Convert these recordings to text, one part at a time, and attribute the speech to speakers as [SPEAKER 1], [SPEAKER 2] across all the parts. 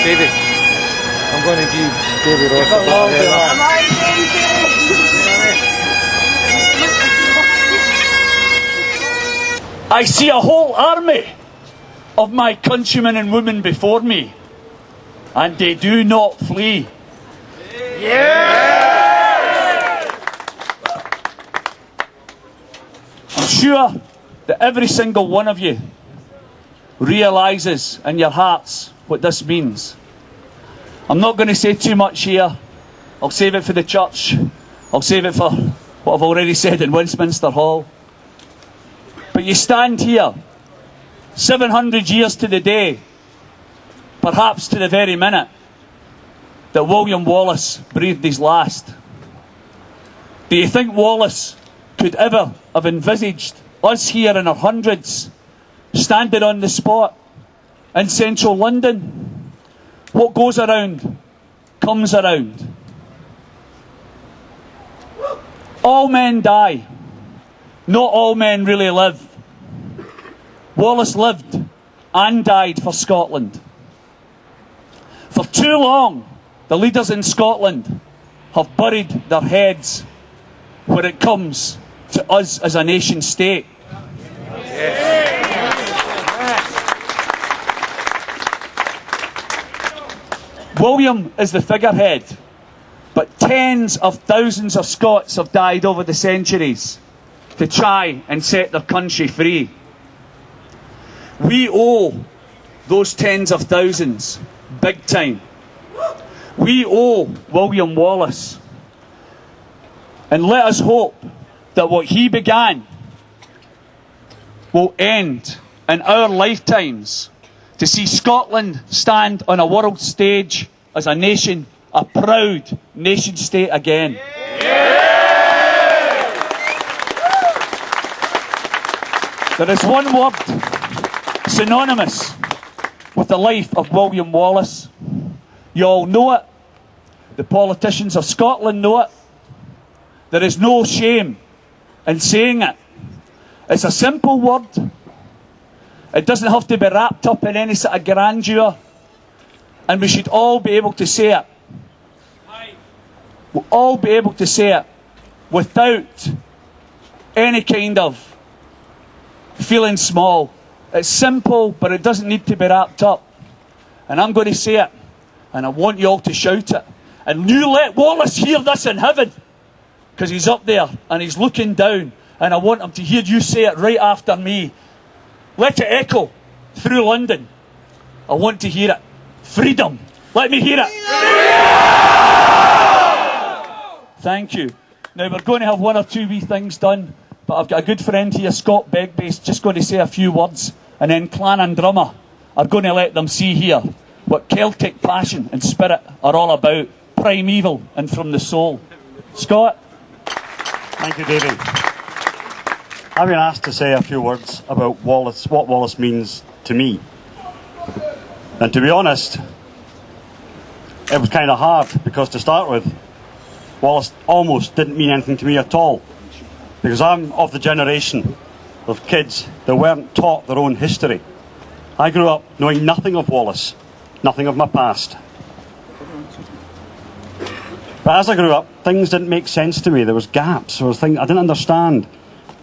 [SPEAKER 1] David, I'm going to give David Ross a
[SPEAKER 2] I see a whole army of my countrymen and women before me, and they do not flee. I'm sure that every single one of you realises in your hearts what this means. I'm not going to say too much here. I'll save it for the church. I'll save it for what I've already said in Westminster Hall. But you stand here 700 years to the day, perhaps to the very minute, that William Wallace breathed his last. Do you think Wallace could ever have envisaged us here in our hundreds standing on the spot in central London? What goes around comes around. All men die. Not all men really live. Wallace lived and died for Scotland. For too long, the leaders in Scotland have buried their heads when it comes to us as a nation state. William is the figurehead, but tens of thousands of Scots have died over the centuries to try and set their country free. We owe those tens of thousands big time. We owe William Wallace. And let us hope that what he began will end in our lifetimes, to see Scotland stand on a world stage as a nation, a proud nation state again. There is one word synonymous with the life of William Wallace. You all know it. The politicians of Scotland know it. There is no shame in saying it. It's a simple word. It doesn't have to be wrapped up in any sort of grandeur. And we should all be able to say it. We'll all be able to say it without any kind of feeling small. It's simple, but it doesn't need to be wrapped up. And I'm going to say it, and I want you all to shout it. And you let Wallace hear this in heaven, because he's up there and he's looking down, and I want him to hear you say it right after me. Let it echo through London. I want to hear it. Freedom. Let me hear it. Thank you. Now we're going to have one or two wee things done, but I've got a good friend here, Scott Begbase, just going to say a few words, and then Clan and Drummer are going to let them see here what Celtic passion and spirit are all about, primeval and from the soul. Scott?
[SPEAKER 3] Thank you, David. I've been asked to say a few words about Wallace, what Wallace means to me. And to be honest, it was kind of hard, because to start with, Wallace almost didn't mean anything to me at all. Because I'm of the generation of kids that weren't taught their own history. I grew up knowing nothing of Wallace, nothing of my past. But as I grew up, things didn't make sense to me. There was gaps, there was things I didn't understand.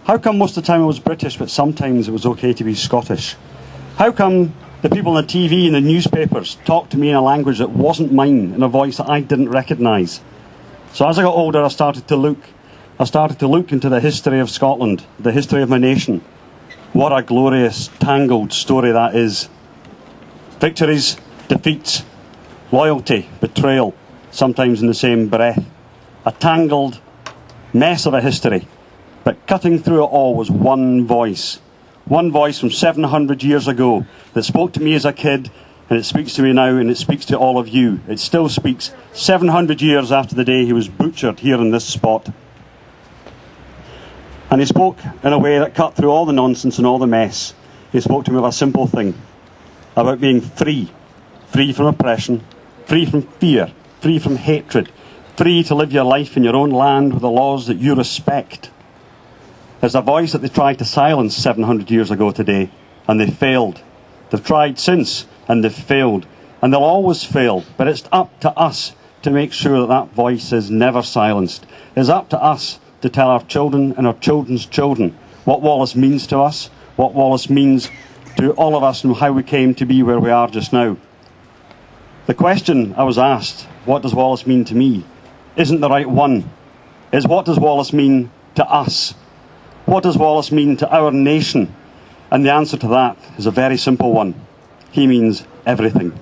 [SPEAKER 3] How come most of the time I was British, but sometimes it was okay to be Scottish? How come the people on the TV and the newspapers talked to me in a language that wasn't mine, in a voice that I didn't recognise? So as I got older, I started to look into the history of Scotland, the history of my nation. What a glorious, tangled story that is. Victories, defeats, loyalty, betrayal, sometimes in the same breath. A tangled mess of a history. But cutting through it all was one voice from 700 years ago that spoke to me as a kid, and it speaks to me now, and it speaks to all of you. It still speaks 700 years after the day he was butchered here in this spot. And he spoke in a way that cut through all the nonsense and all the mess. He spoke to me of a simple thing, about being free. Free from oppression, free from fear, free from hatred, free to live your life in your own land with the laws that you respect. There's a voice that they tried to silence 700 years ago today, and they failed. They've tried since, and they've failed. And they'll always fail, but it's up to us to make sure that that voice is never silenced. It's up to us to tell our children and our children's children what Wallace means to us, what Wallace means to all of us, and how we came to be where we are just now. The question I was asked, what does Wallace mean to me, isn't the right one. It's what does Wallace mean to us? What does Wallace mean to our nation? And the answer to that is a very simple one. He means everything.